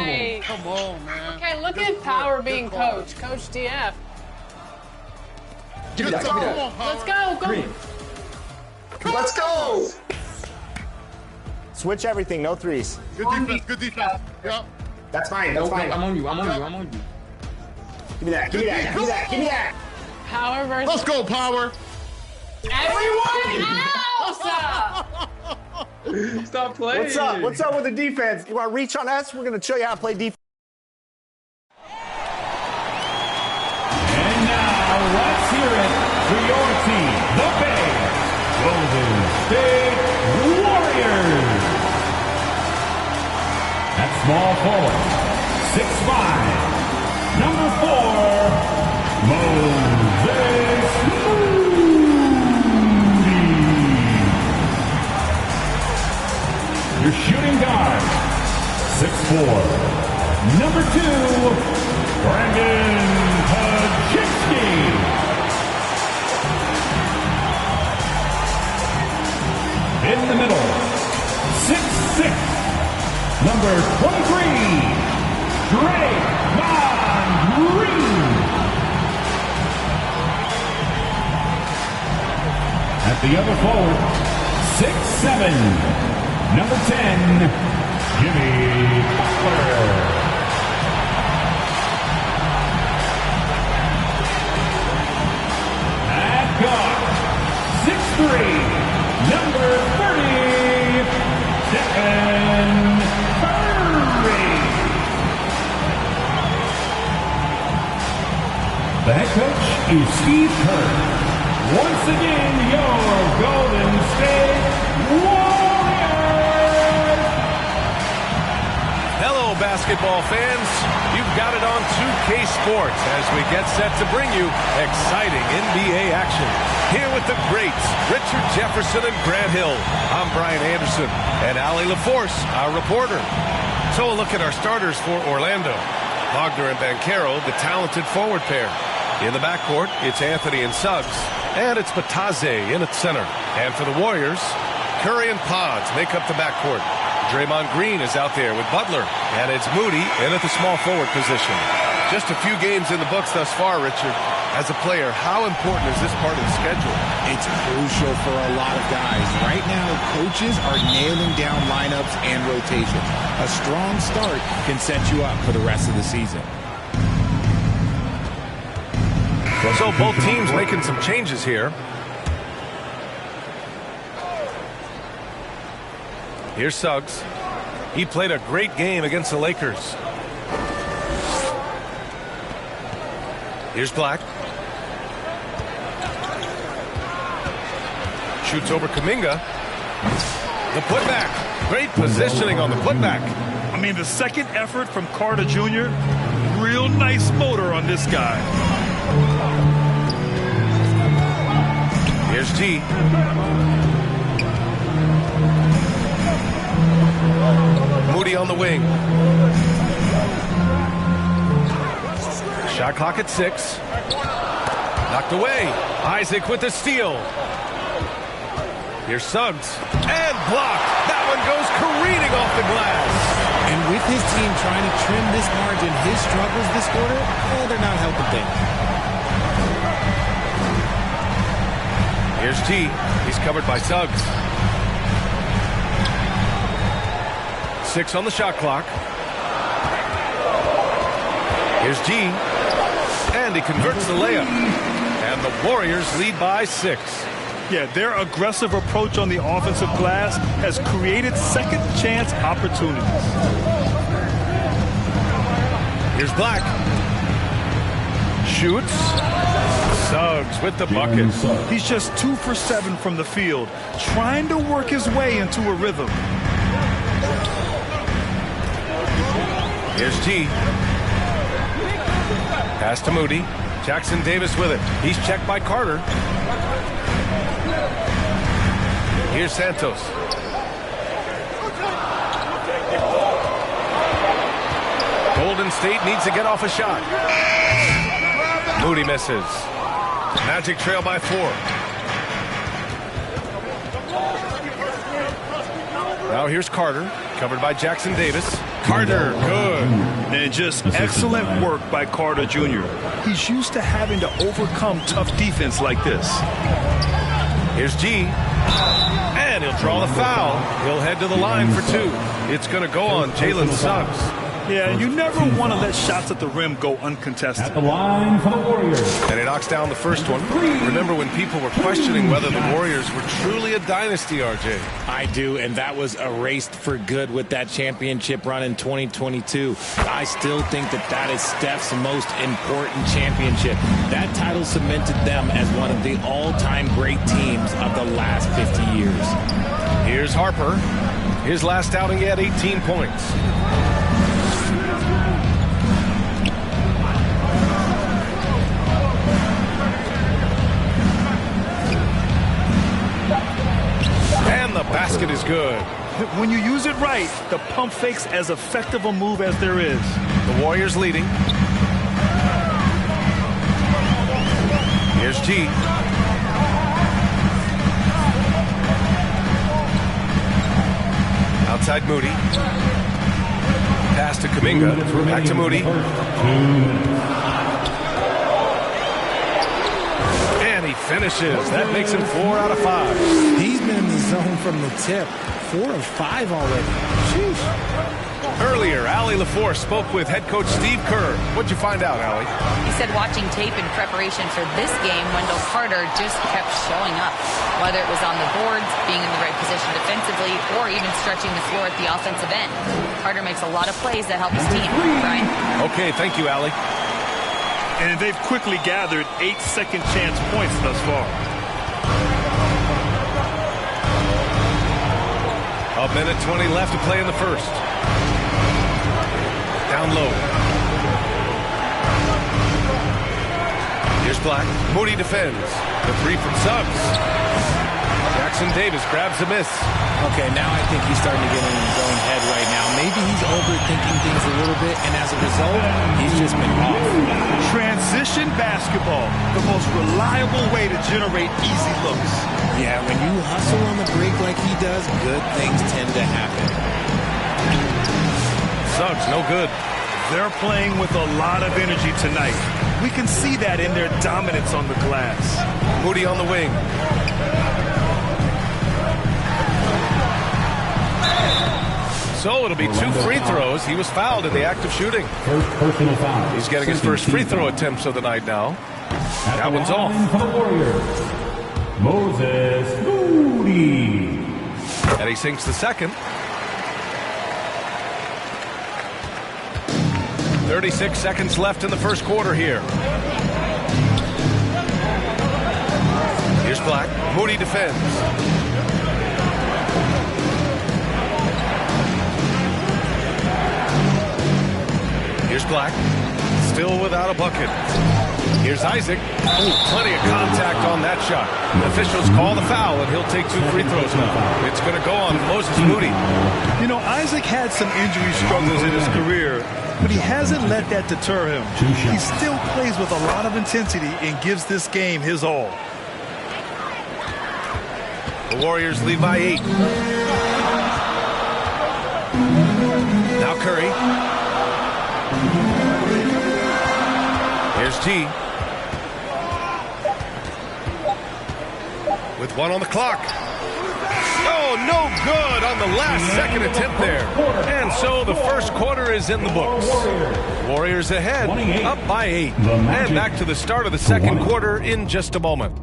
Right. Come on, man. Okay, look at Power being coach. Coach DF. Give me that, give me that. Let's go. Green. Let's go. Switch everything, no threes. Good defense, good defense. Yep. That's fine, that's fine. I'm on you, I'm on you, I'm on you. Give me that, give me that, give me that, give me that. Power versus Let's go, Power. everyone else. Stop playing. What's up? What's up with the defense? You want to reach on us? We're going to show you how to play defense. And now, let's hear it for your team, the Bay Golden State Warriors. At small forward, 6'5", number 4, Moses Moody. Your shooting guard, 6'4", number 2, Brandon Pajinski. In the middle, 6'6", number 23, Draymond Green. At the other forward, 6'7", number 10, Jimmy Butler. At guard, 6'3", number 30, Stephen Curry. The head coach is Steve Kerr. Once again, your Golden State Warriors. Hello, basketball fans. You've got it on 2K Sports as we get set to bring you exciting NBA action. Here with the greats, Richard Jefferson and Grant Hill. I'm Brian Anderson, and Ali LaForce, our reporter. So a look at our starters for Orlando. Wagner and Banchero, the talented forward pair. In the backcourt, it's Anthony and Suggs, and it's Bataze in at center. And for the Warriors, Curry and Pods make up the backcourt. Draymond Green is out there with Butler, and it's Moody in at the small forward position. Just a few games in the books thus far, Richard. As a player, how important is this part of the schedule? It's crucial for a lot of guys. Right now, coaches are nailing down lineups and rotations. A strong start can set you up for the rest of the season. So both teams making some changes here. Here's Suggs. He played a great game against the Lakers. Here's Black. Shoots over Kuminga. The putback. Great positioning on the putback. I mean, the second effort from Carter Jr., real nice motor on this guy. Here's G. Moody on the wing. Shot clock at 6. Knocked away. Isaac with the steal. Here's Suggs. And blocked. That one goes careening off the glass. And with his team trying to trim this margin, his struggles this quarter, they're not helping things. Here's T. He's covered by Suggs. 6 on the shot clock. Here's G. And he converts the layup. And the Warriors lead by 6. Yeah, their aggressive approach on the offensive glass has created second chance opportunities. Here's Black. Shoots. Suggs with the bucket. He's just 2 for 7 from the field, trying to work his way into a rhythm. Here's G. Pass to Moody. Jackson Davis with it. He's checked by Carter. Here's Santos. Golden State needs to get off a shot. Moody misses. Magic trail by 4. Now here's Carter. Covered by Jackson Davis. Carter, good. And just excellent work by Carter Jr. He's used to having to overcome tough defense like this. Here's G. And he'll draw the foul. He'll head to the line for two. It's going to go on Jalen Suggs. Yeah, you never want to let shots at the rim go uncontested. At the line for the Warriors. And he knocks down the first one. Remember when people were questioning whether the Warriors were truly a dynasty, RJ? I do, and that was erased for good with that championship run in 2022. I still think that is Steph's most important championship. That title cemented them as one of the all-time great teams of the last 50 years. Here's Harper. His last outing, he had 18 points. And the basket is good. When you use it right, the pump fake's as effective a move as there is. The Warriors leading. Here's G. Outside Moody. Pass to Kuminga. Back to Moody. And he finishes. That makes him 4 out of 5. He's been in the zone from the tip. 4 of 5 already. Sheesh. Earlier, Allie LaForce spoke with head coach Steve Kerr. What'd you find out, Allie? He said watching tape in preparation for this game, Wendell Carter just kept showing up. Whether it was on the boards, being in the right position defensively, or even stretching the floor at the offensive end. Carter makes a lot of plays that help his team. Brian? Okay, thank you, Allie. And they've quickly gathered 8 second chance points thus far. A minute 20 left to play in the first. Down low. Here's Black. Moody defends. The three from Suggs. Jackson Davis grabs a miss. Okay, now I think he's starting to get in his own head right now. Maybe he's overthinking things a little bit, and as a result, he's just been off. Transition basketball, the most reliable way to generate easy looks. Yeah, when you hustle on the break like he does, good things tend to happen. Suggs, no good. They're playing with a lot of energy tonight. We can see that in their dominance on the glass. Moody on the wing. So it'll be 2 free throws. He was fouled in the act of shooting. First personal foul. He's getting his first free throw attempts of the night now. That one's off. For the Warriors, Moses Moody. And he sinks the second. 36 seconds left in the first quarter here. Here's Black. Moody defends. Here's Black. Still without a bucket. Here's Isaac. Ooh, plenty of contact on that shot. Officials call the foul, and he'll take 2 free throws now. It's going to go on Moses Moody. You know, Isaac had some injury struggles in his career, but he hasn't let that deter him. He still plays with a lot of intensity and gives this game his all. The Warriors lead by 8. Now Curry. Here's G. With 1 on the clock. Oh, no good on the last second attempt there. And so the first quarter is in the books. Warriors ahead, up by 8. And back to the start of the second quarter in just a moment.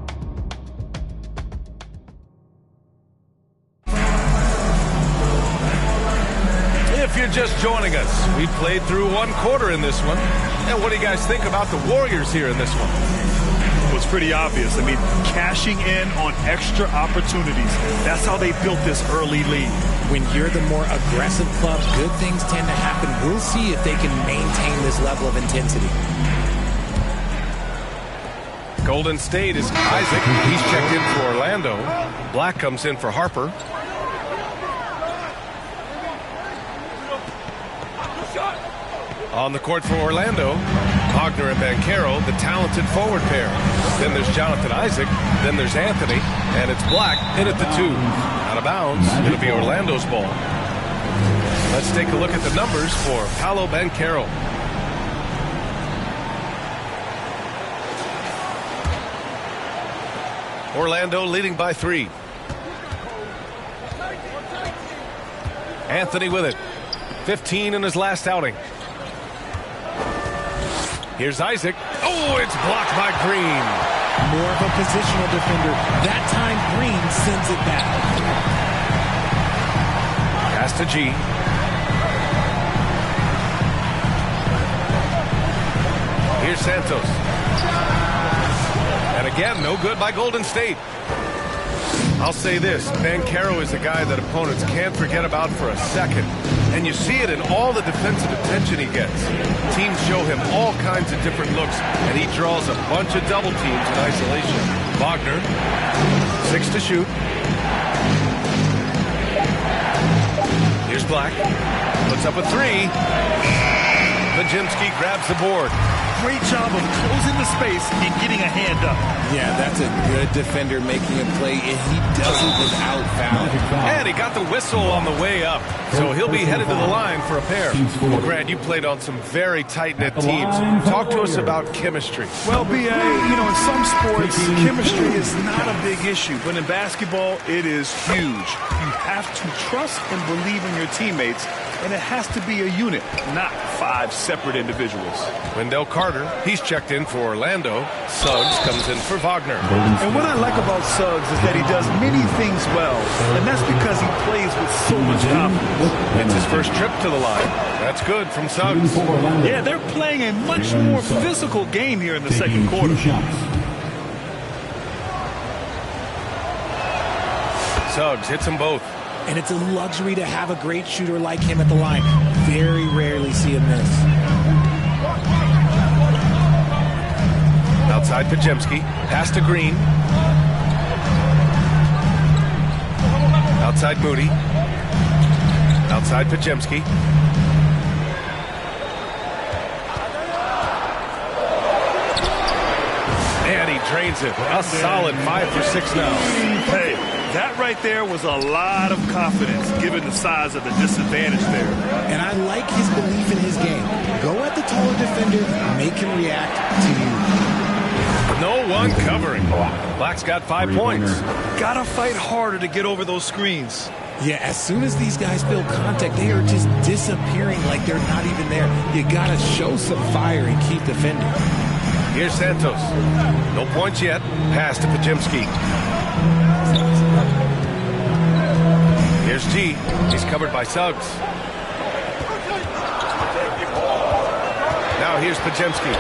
If you're just joining us, we played through 1 quarter in this one. And what do you guys think about the Warriors here in this one? It was pretty obvious. I mean, cashing in on extra opportunities. That's how they built this early lead. When you're the more aggressive club, good things tend to happen. We'll see if they can maintain this level of intensity. Golden State is Isaac. He's checked in for Orlando. Black comes in for Harper. On the court for Orlando, Wagner and Banchero, the talented forward pair. Then there's Jonathan Isaac, then there's Anthony, and it's Black in at the 2. Out of bounds, it'll be Orlando's ball. Let's take a look at the numbers for Paolo Banchero. Orlando leading by 3. Anthony with it. 15 in his last outing. Here's Isaac. Oh, it's blocked by Green. More of a positional defender. That time Green sends it back. Pass to G. Here's Santos. And again, no good by Golden State. I'll say this, Banchero is a guy that opponents can't forget about for a second. And you see it in all the defensive attention he gets. Teams show him all kinds of different looks, and he draws a bunch of double teams in isolation. Wagner, 6 to shoot. Here's Black, puts up a 3. Pajemski grabs the board. Great job of closing the space and getting a hand up. Yeah, that's a good defender making a play, and he does it without foul. And he got the whistle on the way up, so he'll be headed to the line for a pair. Well, Grant, you played on some very tight-knit teams. Talk to us about chemistry. Well, B.A., in some sports, chemistry is not a big issue, but in basketball, it is huge. You have to trust and believe in your teammates, and it has to be a unit, not 5 separate individuals. Wendell Carter, he's checked in for Orlando. Suggs comes in for Wagner. And what I like about Suggs is that he does many things well, and that's because he plays with so much confidence. It's his first trip to the line. That's good from Suggs. Yeah, they're playing a much more physical game here in the second quarter. Suggs hits them both. And it's a luxury to have a great shooter like him at the line. Very rarely see him miss. Outside Pajemski. Pass to Green. Outside Moody. Outside Pajemski. And he drains it. A solid 5 for 6 now. Hey, that right there was a lot of confidence given the size of the disadvantage there. And I like his belief in his game. Go at the taller defender, make him react to you. No one covering. Black's got 5 points. Gotta fight harder to get over those screens. Yeah, as soon as these guys feel contact, they are just disappearing like they're not even there. You gotta show some fire and keep defending. Here's Santos. No points yet. Pass to Pajemski. Here's G. He's covered by Suggs. Now here's Pajemski.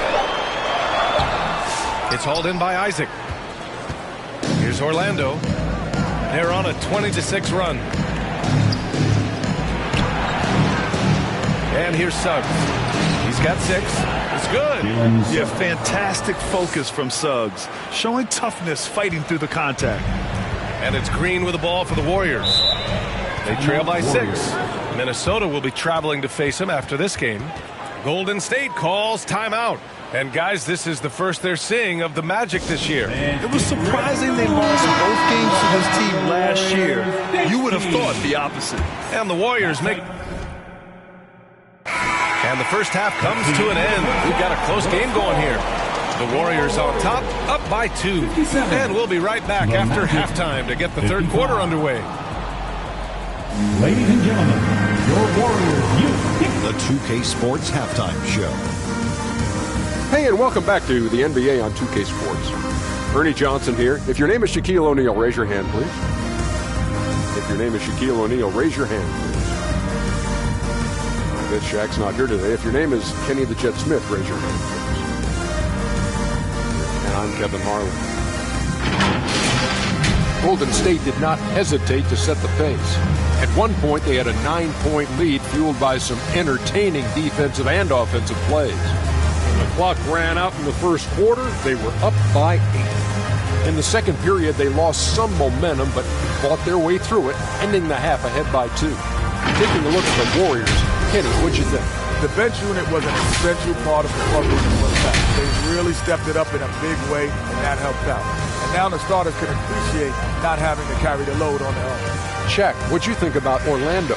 It's hauled in by Isaac. Here's Orlando. They're on a 20-6 run. And here's Suggs. He's got 6. It's good. Yeah, fantastic focus from Suggs. Showing toughness, fighting through the contact. And it's Green with the ball for the Warriors. They trail by 6. Minnesota will be traveling to face him after this game. Golden State calls timeout. And guys, this is the first they're seeing of the Magic this year. It was surprising they lost both games to this team last year. You would have thought the opposite. And the Warriors make... And the first half comes to an end. We've got a close game going here. The Warriors on top, up by 2. And we'll be right back after halftime to get the third quarter underway. Ladies and gentlemen, your Warriors youth pick the 2K Sports Halftime Show. Hey, and welcome back to the NBA on 2K Sports. Ernie Johnson here. If your name is Shaquille O'Neal, raise your hand, please. If your name is Shaquille O'Neal, raise your hand, please. I bet Shaq's not here today. If your name is Kenny the Jet Smith, raise your hand, please. And I'm Kevin Marlin. Golden State did not hesitate to set the pace. At one point, they had a 9-point lead fueled by some entertaining defensive and offensive plays. When the clock ran out in the first quarter, they were up by 8. In the second period, they lost some momentum, but fought their way through it, ending the half ahead by 2. Taking a look at the Warriors, Kenny, what'd you think? The bench unit was an essential part of the puzzle in the first half. They really stepped it up in a big way, and that helped out. And now the starters can appreciate not having to carry the load on their own. Check. What'd you think about Orlando?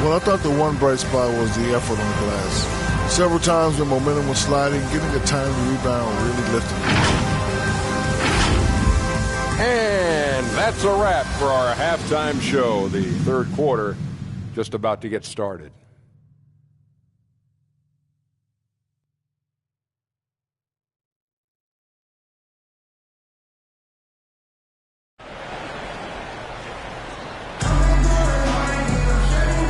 Well, I thought the one bright spot was the effort on the glass. Several times when momentum was sliding, getting a timely rebound really lifted me. And that's a wrap for our halftime show. The third quarter just about to get started.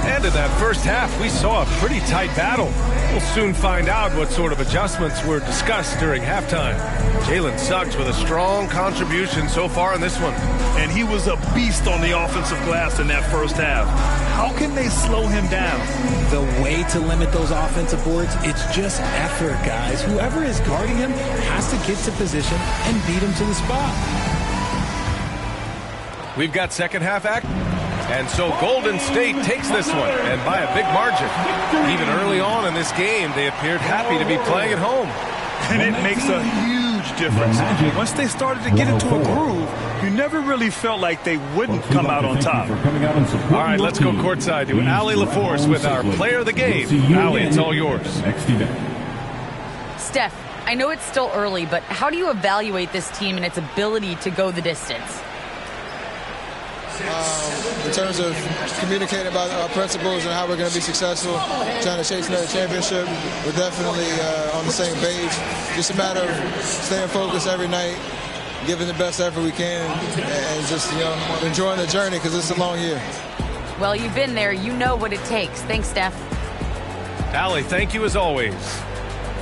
And in that first half, we saw a pretty tight battle. We'll soon find out what sort of adjustments were discussed during halftime. Jalen Suggs with a strong contribution so far in this one. And he was a beast on the offensive glass in that first half. How can they slow him down? The way to limit those offensive boards, it's just effort, guys. Whoever is guarding him has to get to position and beat him to the spot. We've got second half act. And so Golden State takes this one, and by a big margin. Even early on in this game, they appeared happy to be playing at home. And it makes a huge difference. Once they started to get into a groove, you never really felt like they wouldn't come out on top. All right, let's go courtside to Allie LaForce with our player of the game. Allie, it's all yours. Steph, I know it's still early, but how do you evaluate this team and its ability to go the distance? In terms of communicating about our principles and how we're going to be successful, trying to chase another championship, we're definitely on the same page. Just a matter of staying focused every night, giving the best effort we can, and just enjoying the journey because it's a long year. Well, you've been there. You know what it takes. Thanks, Steph. Allie, thank you as always.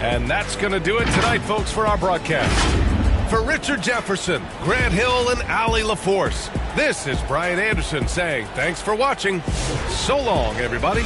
And that's going to do it tonight, folks, for our broadcast. For Richard Jefferson, Grant Hill, and Allie LaForce, this is Brian Anderson saying thanks for watching. So long, everybody.